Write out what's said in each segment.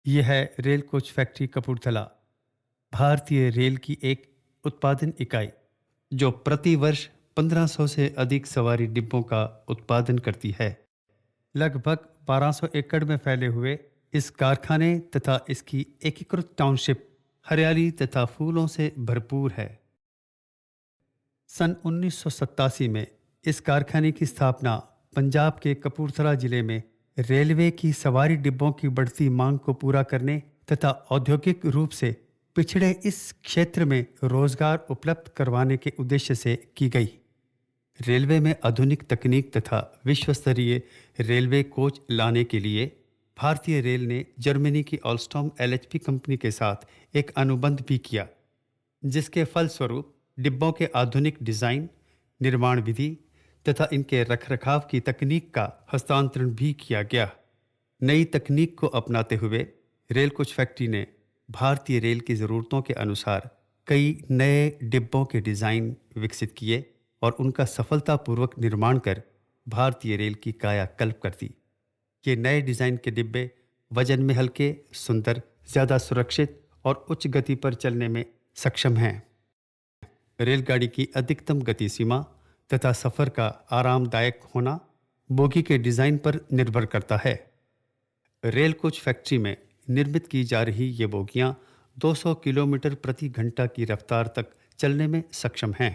यह है rail coach factory Kapurthala, भारतीय रेल की एक उत्पादन इकाई जो प्रति वर्ष 1500 से अधिक सवारी डिब्बों का उत्पादन करती है। लगभग 1200 एकड़ में फैले हुए इस कारखाने तथा इसकी एकीकृत टाउनशिप हरियाली तथा फूलों से भरपूर है। सन 1987 में इस कारखाने की स्थापना पंजाब के कपूरथला जिले में रेलवे की सवारी डिब्बों की बढ़ती मांग को पूरा करने तथा औद्योगिक रूप से पिछड़े इस क्षेत्र में रोजगार उपलब्ध करवाने के उद्देश्य से की गई। रेलवे में आधुनिक तकनीक तथा विश्व स्तरीय रेलवे कोच लाने के लिए भारतीय रेल ने जर्मनी की ऑलस्टॉम एलएचपी कंपनी के साथ एक अनुबंध भी किया, जिसके फलस्वरूप डिब्बों के आधुनिक डिजाइन, निर्माण विधि तथा इनके रखरखाव की तकनीक का हस्तांतरण भी किया गया। नई तकनीक को अपनाते हुए रेल कोच फैक्ट्री ने भारतीय रेल की ज़रूरतों के अनुसार कई नए डिब्बों के डिज़ाइन विकसित किए और उनका सफलतापूर्वक निर्माण कर भारतीय रेल की कायाकल्प कर दी। ये नए डिज़ाइन के डिब्बे वजन में हल्के, सुंदर, ज़्यादा सुरक्षित और उच्च गति पर चलने में सक्षम हैं। रेलगाड़ी की अधिकतम गति सीमा तथा सफ़र का आरामदायक होना बोगी के डिज़ाइन पर निर्भर करता है। रेल कोच फैक्ट्री में निर्मित की जा रही ये बोगियां 200 किलोमीटर प्रति घंटा की रफ्तार तक चलने में सक्षम हैं।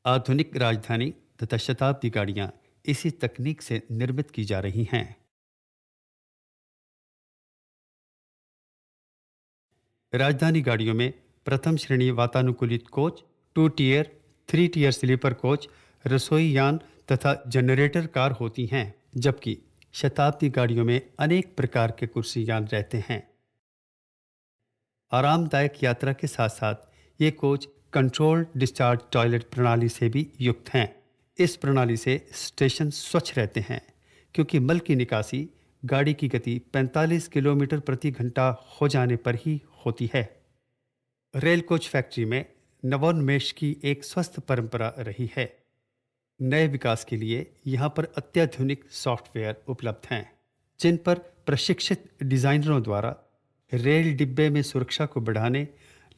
आधुनिक राजधानी तथा शताब्दी गाड़ियां इसी तकनीक से निर्मित की जा रही हैं। राजधानी गाड़ियों में प्रथम श्रेणी वातानुकूलित coach, 2 tier, 3 tier sleeper coach, रसोई यान तथा जनरेटर कार होती हैं, जबकि शताब्दी गाड़ियों में अनेक प्रकार के कुर्सी यान रहते हैं। आरामदायक यात्रा के साथ साथ ये कोच कंट्रोल्ड डिस्चार्ज टॉयलेट प्रणाली से भी युक्त हैं। इस प्रणाली से स्टेशन स्वच्छ रहते हैं क्योंकि मल की निकासी गाड़ी की गति 45 किलोमीटर प्रति घंटा हो जाने पर ही होती है। रेल कोच फैक्ट्री में नवोन्मेष की एक स्वस्थ परंपरा रही है। नए विकास के लिए यहाँ पर अत्याधुनिक सॉफ्टवेयर उपलब्ध हैं, जिन पर प्रशिक्षित डिजाइनरों द्वारा रेल डिब्बे में सुरक्षा को बढ़ाने,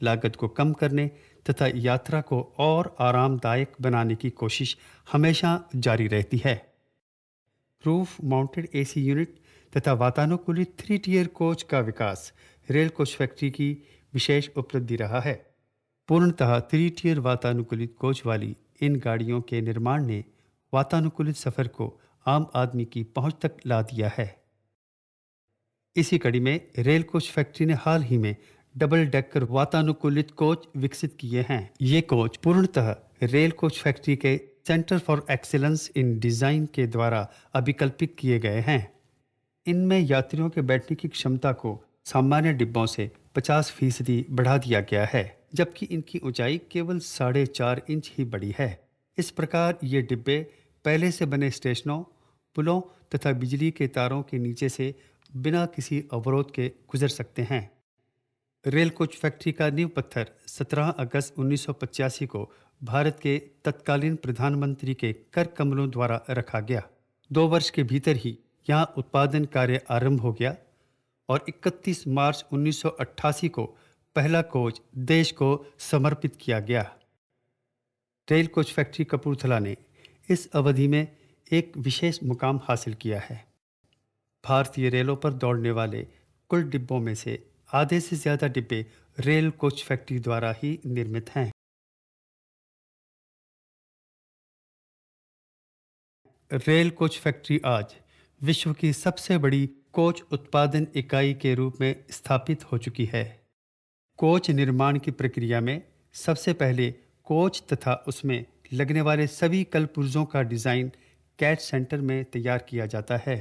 लागत को कम करने तथा यात्रा को और आरामदायक बनाने की कोशिश हमेशा जारी रहती है। रूफ माउंटेड एसी यूनिट तथा वातानुकूलित 3 टियर कोच का विकास रेल कोच फैक्ट्री की विशेष उपलब्धि रहा है। पूर्णतः 3 टियर वातानुकूलित कोच वाली इन गाड़ियों के निर्माण ने वातानुकूलित सफर को आम आदमी की पहुंच तक ला दिया है। इसी कड़ी में रेल कोच फैक्ट्री ने हाल ही में डबल डेकर वातानुकूलित कोच विकसित किए हैं। ये कोच पूर्णतः रेल कोच फैक्ट्री के centre for excellence in design के द्वारा अभिकल्पित किए गए हैं। इनमें यात्रियों के बैठने की क्षमता को सामान्य डिब्बों से 50% बढ़ा दिया गया है, जबकि इनकी ऊंचाई केवल 4.5 इंच ही बढ़ी है। इस प्रकार ये डिब्बे पहले से बने स्टेशनों, पुलों तथा बिजली के तारों के नीचे से बिना किसी अवरोध के गुजर सकते हैं। रेल कोच फैक्ट्री का नींव पत्थर 17 अगस्त 1985 को भारत के तत्कालीन प्रधानमंत्री के कर कमलों द्वारा रखा गया। 2 वर्ष के भीतर ही यहाँ उत्पादन कार्य आरंभ हो गया और 31 मार्च 1988 को पहला कोच देश को समर्पित किया गया। रेल कोच फैक्ट्री कपूरथला ने इस अवधि में एक विशेष मुकाम हासिल किया है। भारतीय रेलों पर दौड़ने वाले कुल डिब्बों में से आधे से ज़्यादा डिब्बे रेल कोच फैक्ट्री द्वारा ही निर्मित हैं। रेल कोच फैक्ट्री आज विश्व की सबसे बड़ी कोच उत्पादन इकाई के रूप में स्थापित हो चुकी है। कोच निर्माण की प्रक्रिया में सबसे पहले कोच तथा उसमें लगने वाले सभी कलपुर्जों का डिज़ाइन कैट सेंटर में तैयार किया जाता है।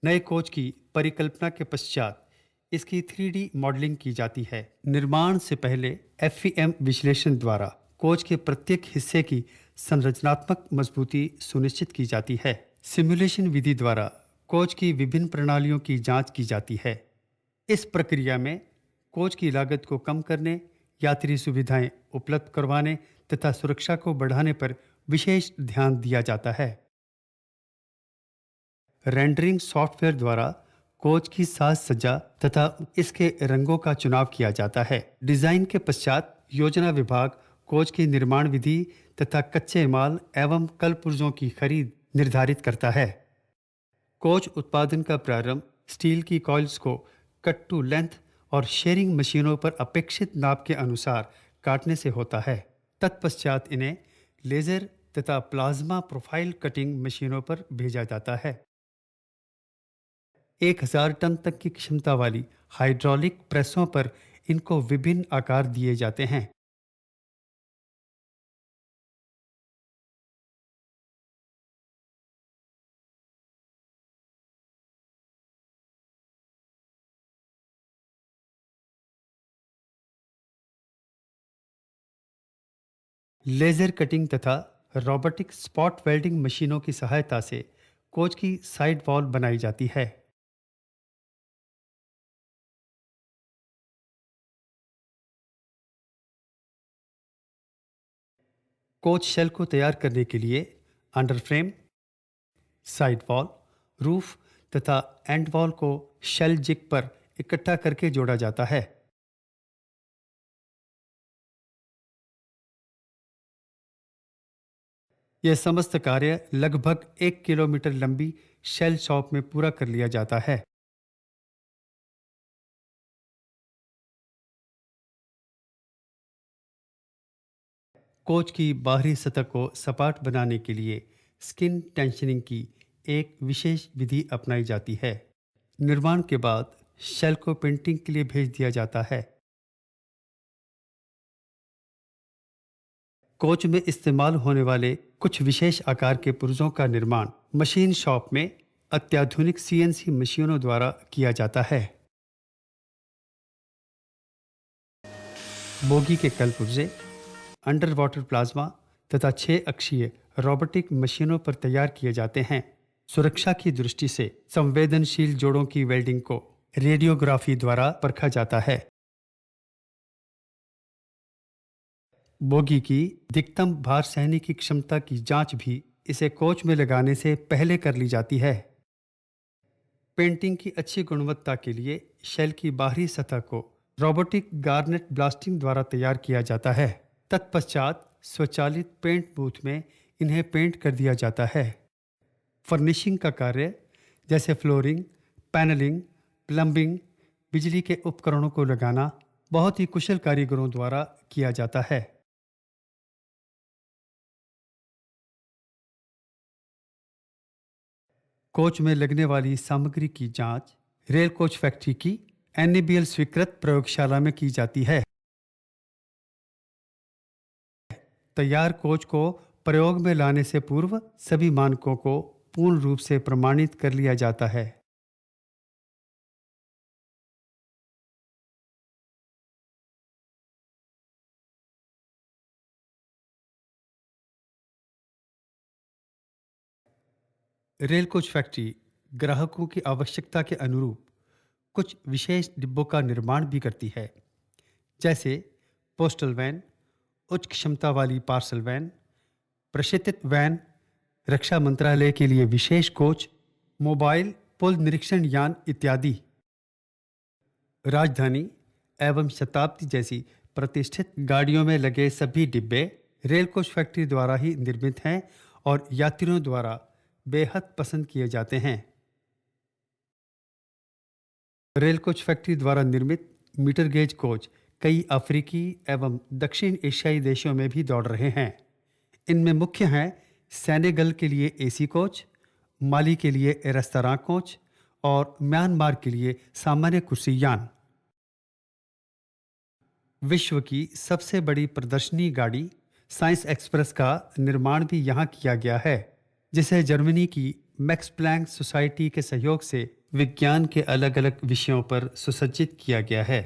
नए कोच की परिकल्पना के पश्चात इसकी 3D मॉडलिंग की जाती है। निर्माण से पहले FEM विश्लेषण द्वारा कोच के प्रत्येक हिस्से की संरचनात्मक मजबूती सुनिश्चित की जाती है। सिमुलेशन विधि द्वारा कोच की विभिन्न प्रणालियों की जांच की जाती है। इस प्रक्रिया में कोच की लागत को कम करने, यात्री सुविधाएं उपलब्ध करवाने तथा सुरक्षा को बढ़ाने पर विशेष ध्यान दिया जाता है। रेंडरिंग सॉफ्टवेयर द्वारा कोच की साज सज्जा तथा इसके रंगों का चुनाव किया जाता है। डिजाइन के पश्चात योजना विभाग कोच की निर्माण विधि तथा कच्चे माल एवं कल पुर्जों की खरीद निर्धारित करता है। कोच उत्पादन का प्रारंभ स्टील की कॉइल्स को कट टू लेंथ और शेयरिंग मशीनों पर अपेक्षित नाप के अनुसार काटने से होता है। तत्पश्चात इन्हें लेजर तथा प्लाज्मा प्रोफाइल कटिंग मशीनों पर भेजा जाता है। 1000 टन तक की क्षमता वाली हाइड्रोलिक प्रेसों पर इनको विभिन्न आकार दिए जाते हैं। लेजर कटिंग तथा रोबोटिक स्पॉट वेल्डिंग मशीनों की सहायता से कोच की साइड वॉल बनाई जाती है। कोच शेल को तैयार करने के लिए under frame, side wall, roof तथा एंड वॉल को शेल जिग पर इकट्ठा करके जोड़ा जाता है। यह समस्त कार्य लगभग 1 किलोमीटर लंबी शेल शॉप में पूरा कर लिया जाता है। कोच की बाहरी सतह को सपाट बनाने के लिए स्किन टेंशनिंग की एक विशेष विधि अपनाई जाती है। निर्माण के बाद शेल को पेंटिंग के लिए भेज दिया जाता है। कोच में इस्तेमाल होने वाले कुछ विशेष आकार के पुर्जों का निर्माण मशीन शॉप में अत्याधुनिक CNC मशीनों द्वारा किया जाता है। बोगी के कल पुर्जे अंडर वाटर प्लाज्मा तथा 6 अक्षीय रोबोटिक मशीनों पर तैयार किए जाते हैं। सुरक्षा की दृष्टि से संवेदनशील जोड़ों की वेल्डिंग को रेडियोग्राफी द्वारा परखा जाता है। बोगी की अधिकतम भार सहने की क्षमता की जांच भी इसे कोच में लगाने से पहले कर ली जाती है। पेंटिंग की अच्छी गुणवत्ता के लिए शेल की बाहरी सतह को रोबोटिक गार्नेट ब्लास्टिंग द्वारा तैयार किया जाता है। तत्पश्चात स्वचालित पेंट बूथ में इन्हें पेंट कर दिया जाता है। फर्निशिंग का कार्य जैसे फ्लोरिंग, पैनलिंग, प्लम्बिंग, बिजली के उपकरणों को लगाना बहुत ही कुशल कारीगरों द्वारा किया जाता है। कोच में लगने वाली सामग्री की जांच रेल कोच फैक्ट्री की NABL स्वीकृत प्रयोगशाला में की जाती है। तैयार कोच को प्रयोग में लाने से पूर्व सभी मानकों को पूर्ण रूप से प्रमाणित कर लिया जाता है। रेल कोच फैक्ट्री ग्राहकों की आवश्यकता के अनुरूप कुछ विशेष डिब्बों का निर्माण भी करती है, जैसे पोस्टल वैन, उच्च क्षमता वाली पार्सल वैन, प्रक्षेपित वैन, रक्षा मंत्रालय के लिए विशेष कोच, मोबाइल पुल निरीक्षण यान इत्यादि। राजधानी एवं शताब्दी जैसी प्रतिष्ठित गाड़ियों में लगे सभी डिब्बे रेल कोच फैक्ट्री द्वारा ही निर्मित हैं और यात्रियों द्वारा बेहद पसंद किए जाते हैं। रेल कोच फैक्ट्री द्वारा निर्मित मीटर गेज कोच कई अफ्रीकी एवं दक्षिण एशियाई देशों में भी दौड़ रहे हैं। इनमें मुख्य हैं सेनेगल के लिए AC कोच, माली के लिए रेस्तरां कोच और म्यांमार के लिए सामान्य कुर्सी यान। विश्व की सबसे बड़ी प्रदर्शनी गाड़ी साइंस एक्सप्रेस का निर्माण भी यहाँ किया गया है, जिसे जर्मनी की मैक्स प्लैंक सोसाइटी के सहयोग से विज्ञान के अलग-अलग विषयों पर सुसज्जित किया गया है।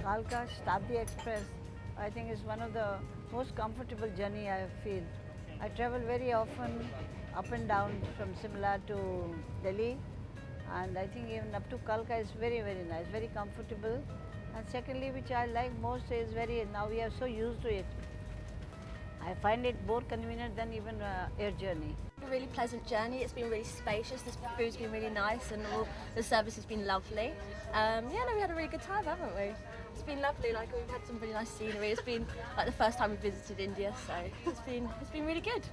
Kalka Shatabdi Express, I think is one of the most comfortable journey I feel. I travel very often up and down from Simla to Delhi, and I think even up to Kalka is very, very nice, very comfortable. And secondly, which I like most is now we are so used to it. I find it more convenient than even air journey. A really pleasant journey. It's been really spacious. The food's been really nice, and all the service has been lovely. We had a really good time, haven't we? It's been lovely. Like we've had some really nice scenery. It's been like the first time we visited India, so it's been really good.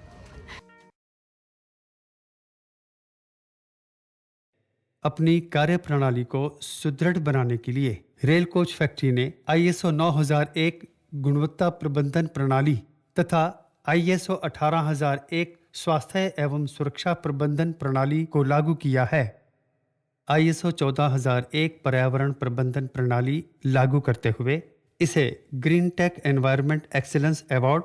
अपनी कार्यप्रणाली को सुदृढ़ बनाने के लिए rail coach factory ने ISO 9001 गुणवत्ता प्रबंधन प्रणाली तथा ISO 18001 स्वास्थ्य एवं सुरक्षा प्रबंधन प्रणाली को लागू किया है। ISO 14001 पर्यावरण प्रबंधन प्रणाली लागू करते हुए इसे green tech environment excellence award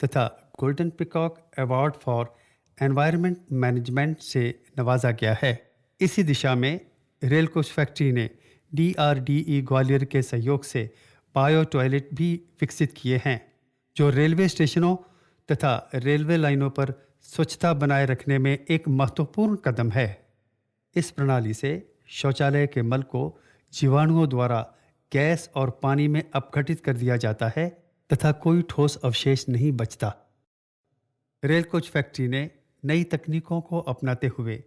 तथा golden peacock award for environment management से नवाजा गया है। इसी दिशा में रेल कोच फैक्ट्री ने DRDE ग्वालियर के सहयोग से बायो टॉयलेट भी विकसित किए हैं, जो रेलवे स्टेशनों तथा रेलवे लाइनों पर स्वच्छता बनाए रखने में एक महत्वपूर्ण कदम है। इस प्रणाली से शौचालय के मल को जीवाणुओं द्वारा गैस और पानी में अपघटित कर दिया जाता है तथा कोई ठोस अवशेष नहीं बचता। रेल कोच फैक्ट्री ने नई तकनीकों को अपनाते हुए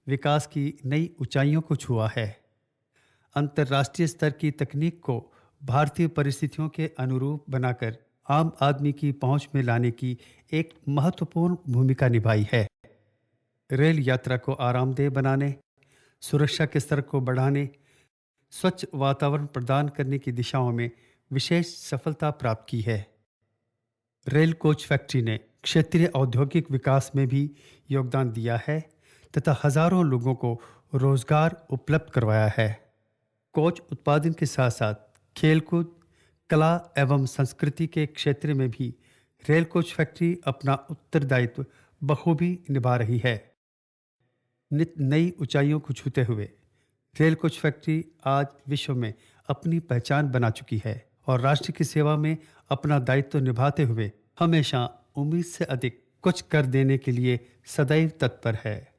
विकास की नई ऊंचाइयों को छुआ है। अंतर्राष्ट्रीय स्तर की तकनीक को भारतीय परिस्थितियों के अनुरूप बनाकर आम आदमी की पहुंच में लाने की एक महत्वपूर्ण भूमिका निभाई है। रेल यात्रा को आरामदेह बनाने, सुरक्षा के स्तर को बढ़ाने, स्वच्छ वातावरण प्रदान करने की दिशाओं में विशेष सफलता प्राप्त की है। रेल कोच फैक्ट्री ने क्षेत्रीय औद्योगिक विकास में भी योगदान दिया है तथा हजारों लोगों को रोजगार उपलब्ध करवाया है। कोच उत्पादन के साथ साथ खेलकूद, कला एवं संस्कृति के क्षेत्र में भी रेल कोच फैक्ट्री अपना उत्तरदायित्व बखूबी निभा रही है। नित नई ऊंचाइयों को छूते हुए रेल कोच फैक्ट्री आज विश्व में अपनी पहचान बना चुकी है और राष्ट्र की सेवा में अपना दायित्व निभाते हुए हमेशा उम्मीद से अधिक कुछ कर देने के लिए सदैव तत्पर है।